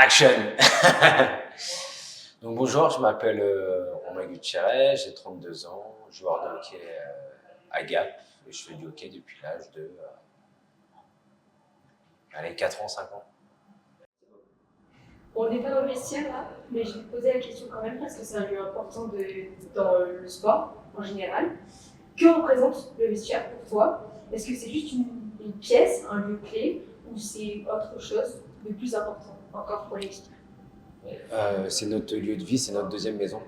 Action. Donc bonjour, je m'appelle Romain Gutierrez, j'ai 32 ans, joueur de hockey à Gap et je fais du hockey depuis l'âge de 4 ans, 5 ans. On n'est pas dans le vestiaire là, mais je vais te poser la question quand même parce que c'est un lieu important dans le sport en général. Que représente le vestiaire pour toi? Est-ce que c'est juste une pièce, un lieu clé, ou c'est autre chose de plus important encore pour l'équipe? C'est notre lieu de vie, c'est notre deuxième maison,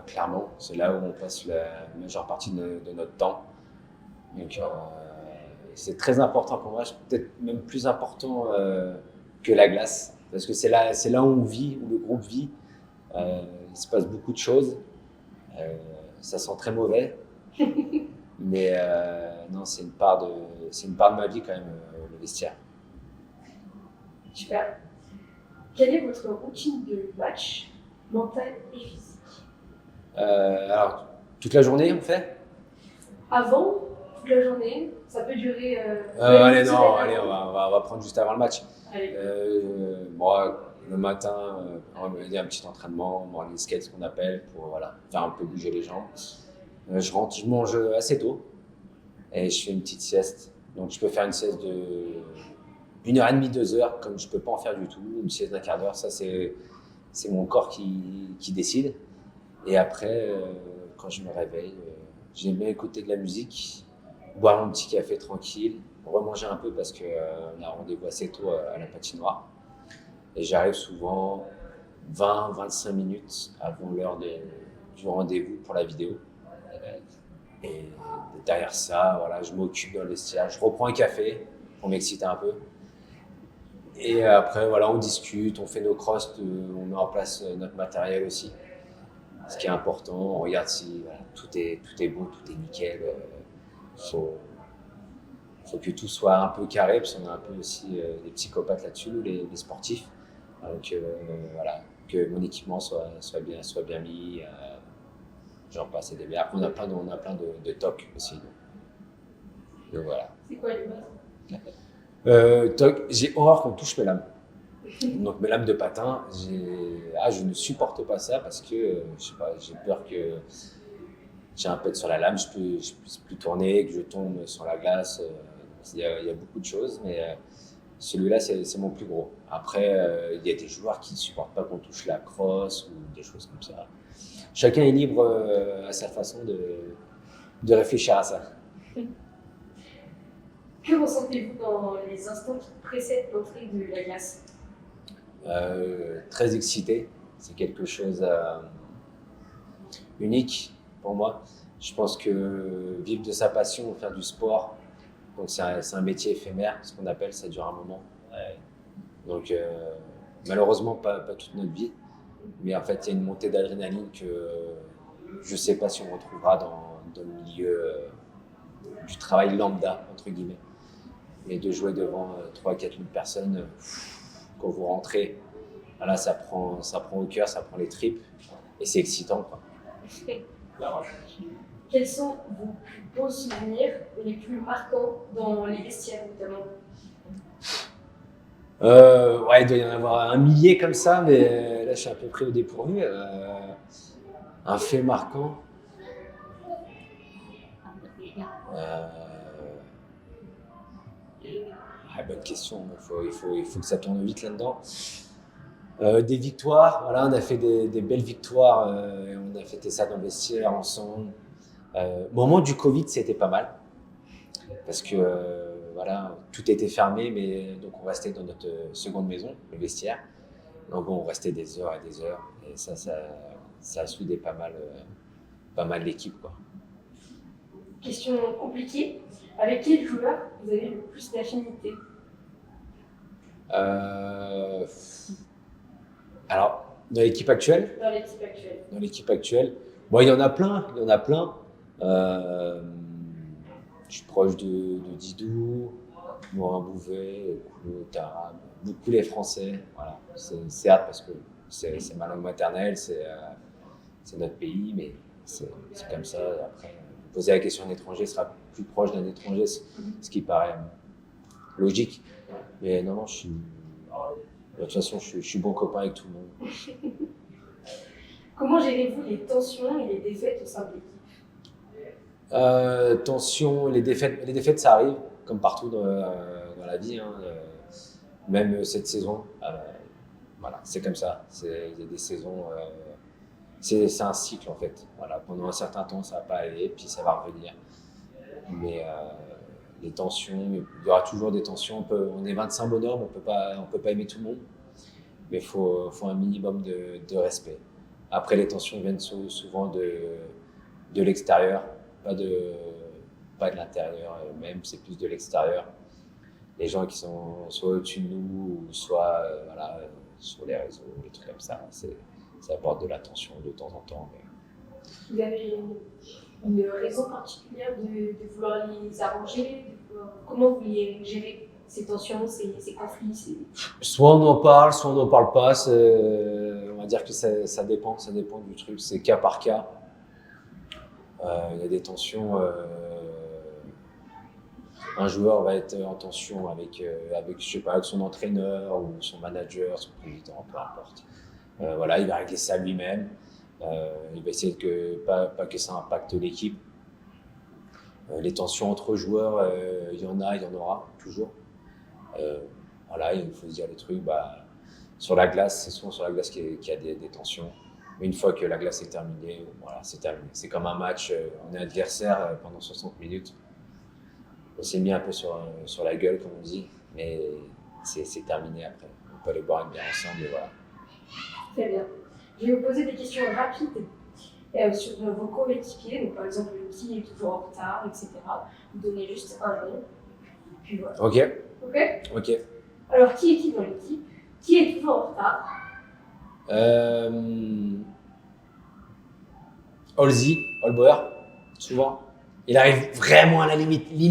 clairement. C'est là où on passe la majeure partie de notre temps. Donc c'est très important pour moi, peut-être même plus important que la glace. Parce que c'est là où on vit, où le groupe vit. Il se passe beaucoup de choses. Ça sent très mauvais. Mais non, c'est une part de ma vie quand même, le vestiaire. Super. Quelle est votre routine de match mentale et physique? Alors, toute la journée, on fait Avant, toute la journée, ça peut durer. allez, une non, semaine allez, avant. on va prendre juste avant le match. Allez. Moi, le matin, il y a un petit entraînement, morning skate, ce qu'on appelle, pour voilà, faire un peu bouger les jambes. Je rentre, je mange assez tôt et je fais une petite sieste. Donc, je peux faire une sieste de 1h30, 2 heures, comme je peux pas en faire du tout. Une sieste d'un quart d'heure, ça, c'est mon corps qui décide. Et après, quand je me réveille, j'aime bien écouter de la musique, boire mon petit café tranquille, remanger un peu parce qu'on a rendez-vous assez tôt à la patinoire. Et j'arrive souvent 20-25 minutes avant l'heure du rendez-vous pour la vidéo. Et derrière ça, voilà, je m'occupe dans le vestiaire, je reprends un café pour m'exciter un peu. Et après, voilà, on discute, on fait nos crosses, on met en place notre matériel aussi. Ce qui est important, on regarde si voilà, tout est bon, tout est nickel. Faut que tout soit un peu carré, parce qu'on est un peu aussi des psychopathes là-dessus, nous, les sportifs. Donc voilà, que mon équipement soit bien mis, j'en passe et des bières. Après, on a plein de tocs aussi. Donc voilà. C'est quoi les bases? Toc, j'ai horreur qu'on touche mes lames. Donc mes lames de patin, je ne supporte pas ça parce que je sais pas, j'ai peur que j'ai un pet sur la lame, je puisse plus tourner, que je tombe sur la glace. Il y a beaucoup de choses, mais celui-là c'est mon plus gros. Après, il y a des joueurs qui ne supportent pas qu'on touche la crosse ou des choses comme ça. Chacun est libre à sa façon de réfléchir à ça. Que ressentez-vous dans les instants qui précèdent l'entrée de la glace? Très excité, c'est quelque chose unique pour moi. Je pense que vivre de sa passion, faire du sport, donc c'est un métier éphémère, ce qu'on appelle, ça dure un moment. Ouais. Donc malheureusement pas toute notre vie, mais en fait il y a une montée d'adrénaline que je ne sais pas si on retrouvera dans le milieu du travail lambda, entre guillemets. Mais de jouer devant 3 000 à 4 000 personnes, quand vous rentrez, voilà, ça prend au cœur, ça prend les tripes, et c'est excitant, quoi. Quels sont vos plus beaux souvenirs et les plus marquants dans les vestiaires notamment? Ouais, il doit y en avoir un millier comme ça, mais là je suis un peu pris au dépourvu. Un fait marquant. Euh, Bonne question, il faut que ça tourne vite là-dedans. Des victoires, voilà, on a fait des belles victoires, et on a fêté ça dans le vestiaire ensemble. Au moment du Covid, c'était pas mal, parce que voilà, tout était fermé, mais donc on restait dans notre seconde maison, le vestiaire. Donc bon, on restait des heures et des heures, et ça a soudé pas mal l'équipe, quoi. Question compliquée. Avec quel joueur vous avez le plus d'affinité? Alors, dans l'équipe actuelle, Dans l'équipe actuelle. Bon, il y en a plein, Euh, je suis proche de Didou, Morin Bouvet, Koulou, Tarab, beaucoup les Français. Voilà, c'est hâte parce que c'est ma langue maternelle, c'est notre pays, mais c'est comme ça. Après, poser la question d'un étranger sera plus proche d'un étranger, ce qui paraît logique. Mais non, je suis De toute façon, je suis bon copain avec tout le monde. Comment gérez-vous les tensions et les défaites au sein de l'équipe? Tension, les défaites, ça arrive, comme partout dans la vie, hein, même cette saison. Voilà, c'est comme ça. Il y a des saisons, c'est un cycle en fait. Voilà, pendant un certain temps, ça va pas aller, puis ça va revenir. Mais les tensions, il y aura toujours des tensions. On est 25 bonhommes, on peut pas aimer tout le monde, mais faut un minimum de respect. Après, les tensions viennent souvent de l'extérieur, pas de, pas de l'intérieur même, c'est plus de l'extérieur. Les gens qui sont soit au-dessus de nous, ou soit voilà, sur les réseaux, des trucs comme ça, ça apporte de la tension de temps en temps. Mais... Vous avez une raison particulière de vouloir les arranger, comment vous les gérez ces tensions, ces conflits? Soit on en parle, soit on n'en parle pas. On va dire que ça dépend du truc, c'est cas par cas. Il y a des tensions. Un joueur va être en tension avec, je sais pas, avec son entraîneur ou son manager, son président, peu importe. Voilà, il va régler ça lui-même. Il va essayer pas que ça impacte l'équipe. Les tensions entre joueurs, il y en aura toujours. Voilà, il faut se dire les trucs. Sur la glace, c'est souvent sur la glace qu'il y a des tensions. Mais une fois que la glace est terminée, voilà, c'est terminé. C'est comme un match, on est adversaire pendant 60 minutes. On s'est mis un peu sur la gueule, comme on dit, mais c'est terminé après. On peut aller boire une bière ensemble et voilà. Très bien. Je vais vous poser des questions rapides sur vos coéquipiers, donc par exemple qui est toujours en retard, etc. Vous donnez juste un nom, puis voilà. Ok. Ok. Alors qui est qui dans l'équipe? Qui est toujours en retard? Holbauer, souvent. Il arrive vraiment à la limite. Qui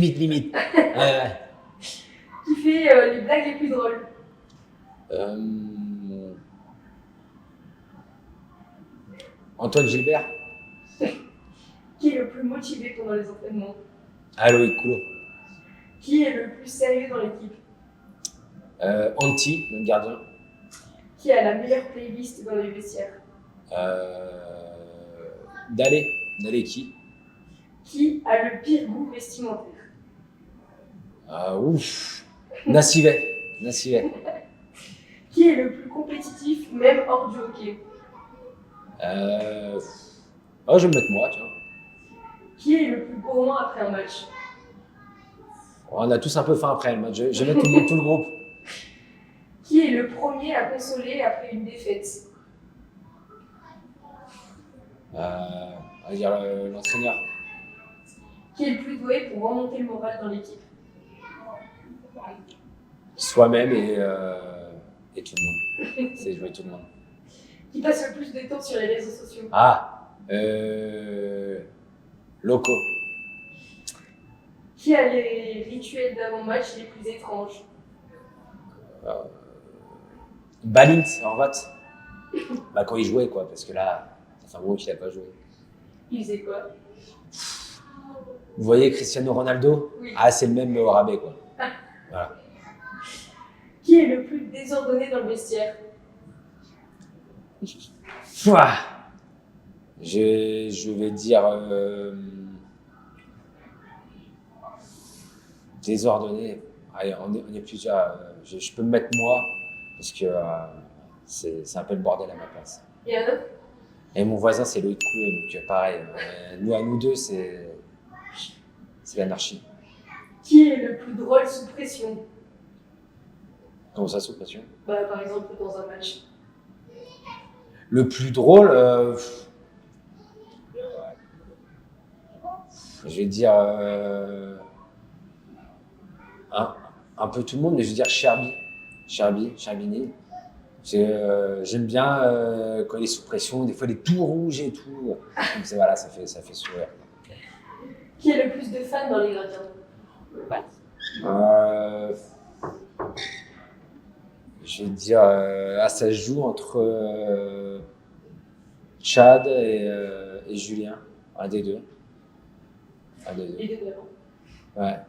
fait les blagues les plus drôles? Antoine Gilbert. Qui est le plus motivé pendant les entraînements? Loïc Coulot. Qui est le plus sérieux dans l'équipe? Anti, notre gardien. Qui a la meilleure playlist dans les vestiaires? Dallé qui? Qui a le pire goût vestimentaire? Nassivet. Qui est le plus compétitif, même hors du hockey? Je vais me mettre moi, tiens. Qui est le plus gourmand après un match? On a tous un peu faim après le match. Je vais mettre tout le groupe. Qui est le premier à consoler après une défaite? On va dire l'entraîneur. Qui est le plus doué pour remonter le moral dans l'équipe? Soi-même et tout le monde. C'est jouer tout le monde. Qui passe le plus de temps sur les réseaux sociaux? Loco. Qui a les rituels d'avant-match les plus étranges? Balint, Horvat. Quand il jouait, quoi, parce que là, ça fait un moment qu'il n'a pas joué. Il faisait quoi? Vous voyez Cristiano Ronaldo? Oui. C'est le même au rabais, quoi. Voilà. Qui est le plus désordonné dans le vestiaire? Je vais dire désordonné. Allez, on est plusieurs. Je peux me mettre moi parce que c'est un peu le bordel à ma place. Il y en a? Et mon voisin, c'est Loïc Coulot, donc pareil. Nous deux, c'est l'anarchie. Qui est le plus drôle sous pression? Comment ça, sous pression? Par exemple, dans un match. Le plus drôle, je vais dire un peu tout le monde, mais je vais dire Cherbini. J'aime bien quand il est sous pression, des fois il est tout rouge et tout. Donc voilà, ça fait sourire. Qui est le plus de fans dans les gardiens? Je vais dire, ça se joue entre Chad et Julien, un des deux. Les deux d'avant. Ouais.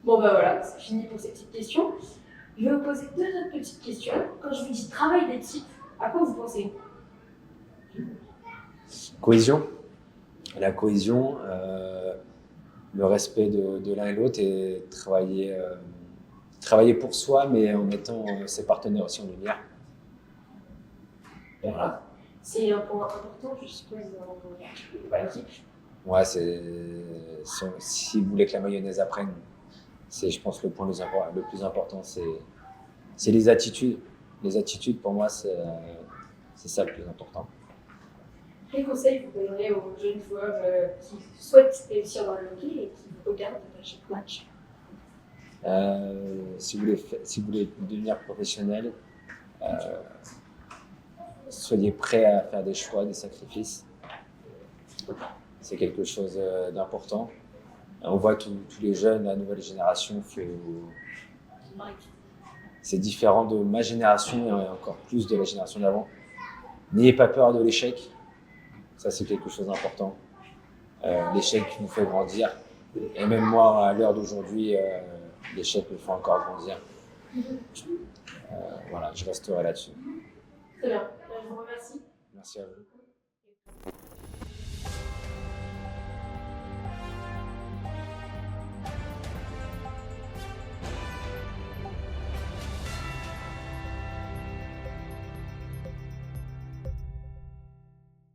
Bon voilà, c'est fini pour ces petites questions. Je vais vous poser deux autres petites questions. Quand je vous dis travail d'équipe, à quoi vous pensez? Cohésion. La cohésion, le respect de l'un et l'autre et travailler pour soi, mais en mettant ses partenaires aussi en lumière. Voilà. C'est un point important, je suppose, dans l'équipe. Ouais, si vous voulez que la mayonnaise apprenne, c'est, je pense, le point le plus important, c'est les attitudes. Les attitudes, pour moi, c'est ça le plus important. Quel conseil vous donnerez aux jeunes joueurs qui souhaitent réussir dans le hockey et qui vous regardent à chaque match? Si vous voulez devenir professionnel, soyez prêt à faire des choix, des sacrifices. C'est quelque chose d'important. On voit tous les jeunes, la nouvelle génération, c'est différent de ma génération et encore plus de la génération d'avant. N'ayez pas peur de l'échec. Ça, c'est quelque chose d'important. L'échec nous fait grandir. Et même moi, à l'heure d'aujourd'hui, l'échec me fait encore grandir. Voilà, je resterai là-dessus. Très bien, je vous remercie. Merci à vous.